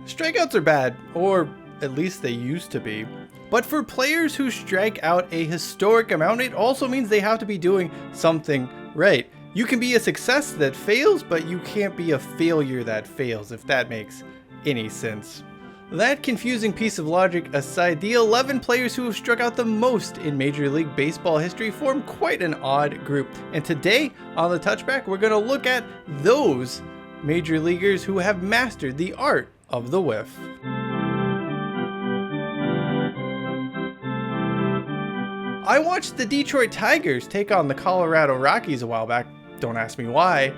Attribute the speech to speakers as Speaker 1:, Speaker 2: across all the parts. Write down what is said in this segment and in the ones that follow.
Speaker 1: Strikeouts are bad, or at least they used to be. But for players who strike out a historic amount, it also means they have to be doing something right. You can be a success that fails, but you can't be a failure that fails, if that makes any sense. That confusing piece of logic aside, the 11 players who have struck out the most in Major League Baseball history form quite an odd group. And today on the Touchback, we're going to look at those major leaguers who have mastered the art of the whiff. I watched the Detroit Tigers take on the Colorado Rockies a while back. Don't ask me why.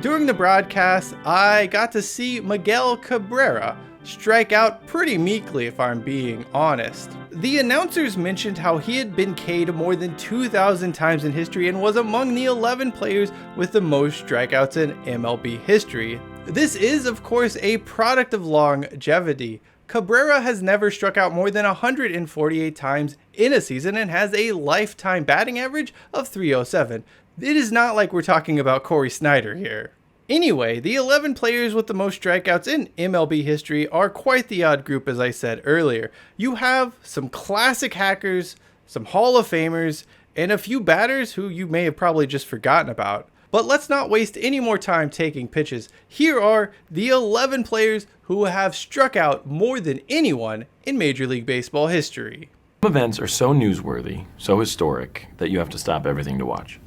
Speaker 1: During the broadcast, I got to see Miguel Cabrera strike out pretty meekly, if I'm being honest. The announcers mentioned how he had been K'd more than 2,000 times in history and was among the 11 players with the most strikeouts in MLB history. This is, of course, a product of longevity. Cabrera has never struck out more than 148 times in a season and has a lifetime batting average of .307. It is not like we're talking about Cory Snyder here. Anyway, the 11 players with the most strikeouts in MLB history are quite the odd group, as I said earlier. You have some classic hackers, some Hall of Famers, and a few batters who you may have probably just forgotten about. But let's not waste any more time taking pitches. Here are the 11 players who have struck out more than anyone in Major League Baseball history.
Speaker 2: Some events are so newsworthy, so historic, that you have to stop everything to watch.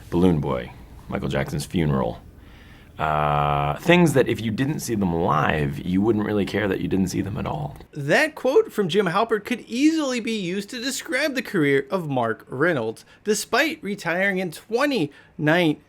Speaker 2: Balloon Boy, Michael Jackson's funeral. Things that if you didn't see them live, you wouldn't really care that you didn't see them at all.
Speaker 1: That quote from Jim Halpert could easily be used to describe the career of Mark Reynolds. Despite retiring in 2019,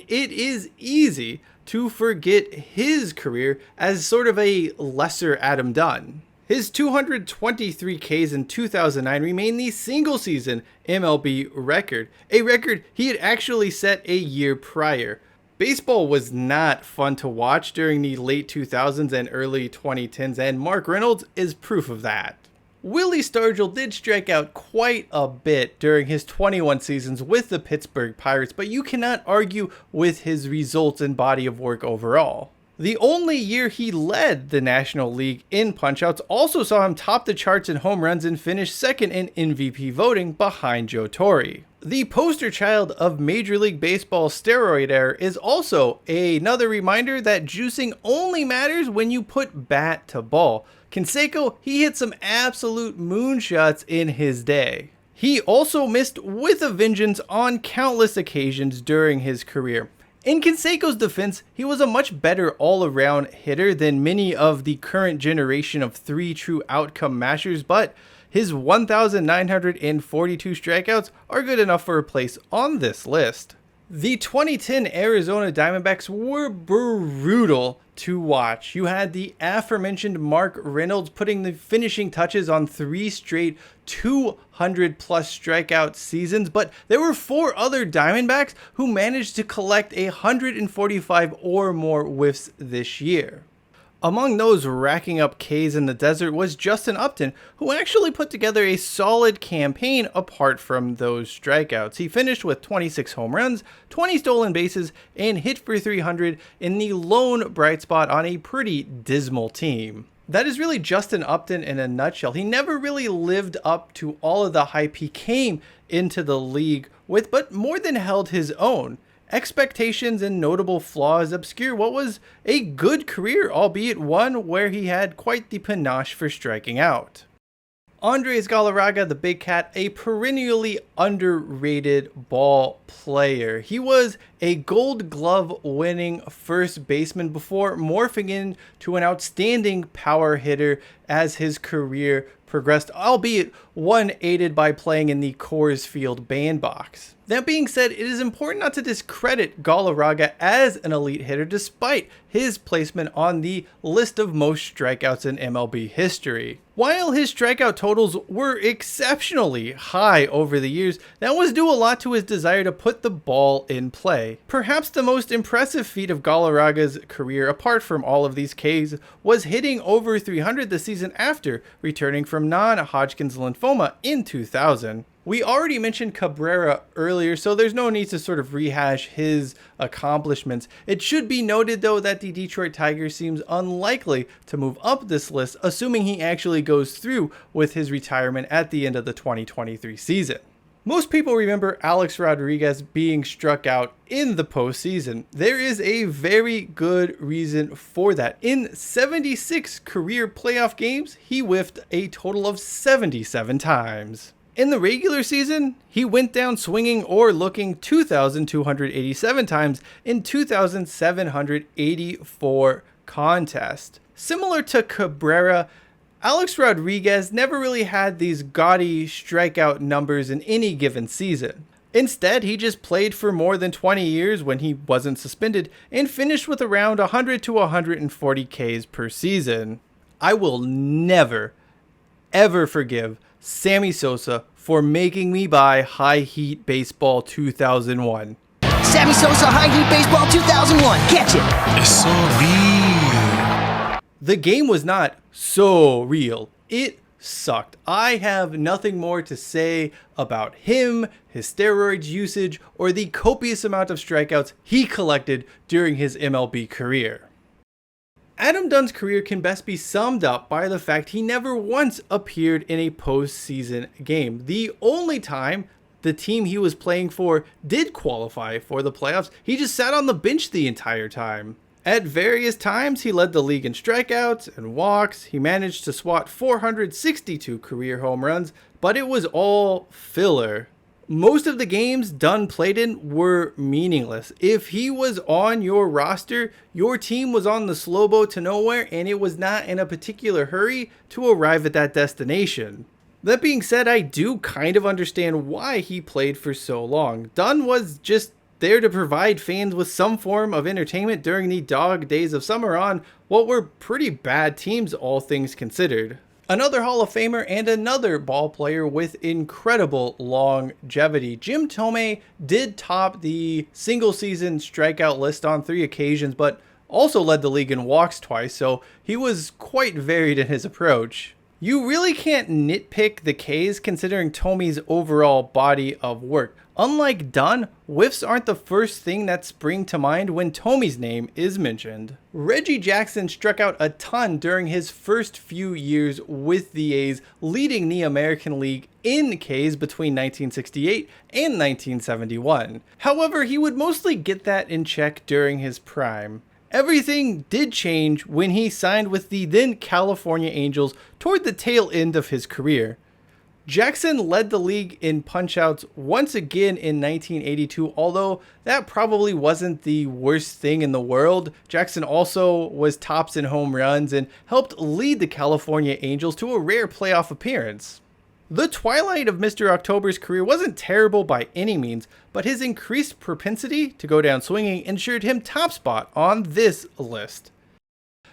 Speaker 1: it is easy to forget his career as sort of a lesser Adam Dunn. His 223 Ks in 2009 remain the single-season MLB record, a record he had actually set a year prior. Baseball was not fun to watch during the late 2000s and early 2010s, and Mark Reynolds is proof of that. Willie Stargell did strike out quite a bit during his 21 seasons with the Pittsburgh Pirates, but you cannot argue with his results and body of work overall. The only year he led the National League in punchouts also saw him top the charts in home runs and finish second in MVP voting behind Joe Torre. The poster child of Major League Baseball's steroid era is also another reminder that juicing only matters when you put bat to ball. Canseco, he hit some absolute moonshots in his day. He also missed with a vengeance on countless occasions during his career. In Canseco's defense, he was a much better all-around hitter than many of the current generation of three true outcome mashers, but his 1,942 strikeouts are good enough for a place on this list. The 2010 Arizona Diamondbacks were brutal to watch. You had the aforementioned Mark Reynolds putting the finishing touches on 3 straight 200-plus strikeout seasons, but there were 4 other Diamondbacks who managed to collect 145 or more whiffs this year. Among those racking up Ks in the desert was Justin Upton, who actually put together a solid campaign apart from those strikeouts. He finished with 26 home runs, 20 stolen bases, and hit for 300 in the lone bright spot on a pretty dismal team. That is really Justin Upton in a nutshell. He never really lived up to all of the hype he came into the league with, but more than held his own. Expectations and notable flaws obscure what was a good career, albeit one where he had quite the panache for striking out. Andres Galarraga, the Big Cat, a perennially underrated ball player. He was a Gold Glove winning first baseman before morphing into an outstanding power hitter as his career progressed, albeit one aided by playing in the Coors Field bandbox. That being said, it is important not to discredit Galarraga as an elite hitter despite his placement on the list of most strikeouts in MLB history. While his strikeout totals were exceptionally high over the years, that was due a lot to his desire to put the ball in play. Perhaps the most impressive feat of Galarraga's career, apart from all of these Ks, was hitting over 300 the season after returning from from non-Hodgkin's lymphoma in 2000. We already mentioned Cabrera earlier, so there's no need to sort of rehash his accomplishments. It should be noted, though, that the Detroit Tigers seems unlikely to move up this list, assuming he actually goes through with his retirement at the end of the 2023 season. Most people remember Alex Rodriguez being struck out in the postseason. There is a very good reason for that. In 76 career playoff games, he whiffed a total of 77 times. In the regular season, he went down swinging or looking 2,287 times in 2,784 contests. Similar to Cabrera, Alex Rodriguez never really had these gaudy strikeout numbers in any given season. Instead, he just played for more than 20 years when he wasn't suspended and finished with around 100 to 140 Ks per season. I will never, ever forgive Sammy Sosa for making me buy High Heat Baseball 2001.
Speaker 3: Sammy Sosa High Heat Baseball 2001. Catch it.
Speaker 4: It's so real.
Speaker 1: The game was not so real. It sucked. I have nothing more to say about him, his steroids usage, or the copious amount of strikeouts he collected during his MLB career. Adam Dunn's career can best be summed up by the fact he never once appeared in a postseason game. The only time the team he was playing for did qualify for the playoffs, he just sat on the bench the entire time. At various times, he led the league in strikeouts and walks. He managed to swat 462 career home runs, but it was all filler. Most of the games Dunn played in were meaningless. If he was on your roster, your team was on the slow boat to nowhere, and it was not in a particular hurry to arrive at that destination. That being said, I do kind of understand why he played for so long. Dunn was just there to provide fans with some form of entertainment during the dog days of summer on what were pretty bad teams, all things considered. Another Hall of Famer and another ball player with incredible longevity. Jim Thome did top the single season strikeout list on 3 occasions, but also led the league in walks twice, so he was quite varied in his approach. You really can't nitpick the Ks considering Thome's overall body of work. Unlike Dunn, whiffs aren't the first thing that spring to mind when Thome's name is mentioned. Reggie Jackson struck out a ton during his first few years with the A's, leading the American League in Ks between 1968 and 1971. However, he would mostly get that in check during his prime. Everything did change when he signed with the then California Angels toward the tail end of his career. Jackson led the league in punchouts once again in 1982, although that probably wasn't the worst thing in the world. Jackson also was tops in home runs and helped lead the California Angels to a rare playoff appearance. The twilight of Mr. October's career wasn't terrible by any means, but his increased propensity to go down swinging ensured him top spot on this list.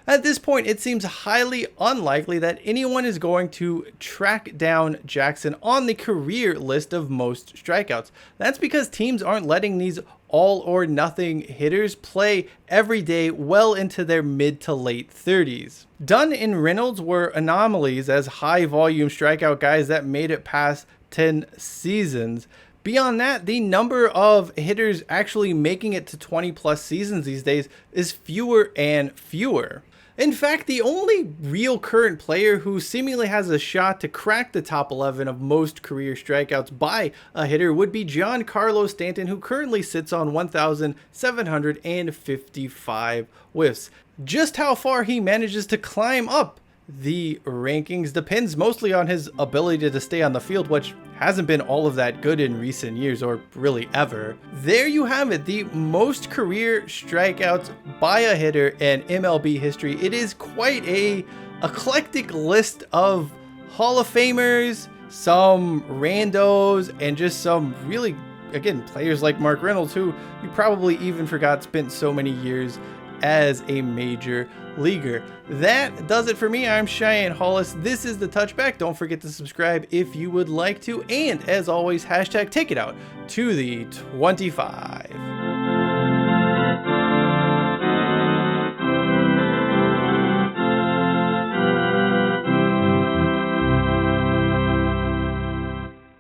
Speaker 1: At this point, it seems highly unlikely that anyone is going to track down Jackson on the career list of most strikeouts. That's because teams aren't letting these all or nothing hitters play every day well into their mid to late 30s. Dunn and Reynolds were anomalies as high volume strikeout guys that made it past 10 seasons. Beyond that, the number of hitters actually making it to 20 plus seasons these days is fewer and fewer. In fact, the only real current player who seemingly has a shot to crack the top 11 of most career strikeouts by a hitter would be Giancarlo Stanton, who currently sits on 1,755 whiffs. Just how far he manages to climb up the rankings depends mostly on his ability to stay on the field, which hasn't been all of that good in recent years, or really ever. There you have it, the most career strikeouts by a hitter in MLB history. It is quite a eclectic list of Hall of Famers, some randos, and just some really, again, players like Mark Reynolds, who you probably even forgot spent so many years as a major leaguer. That does it for me. I'm Cheyenne Hollis. This is the Touchback. Don't forget to subscribe if you would like to. And as always, hashtag take it out to the 25.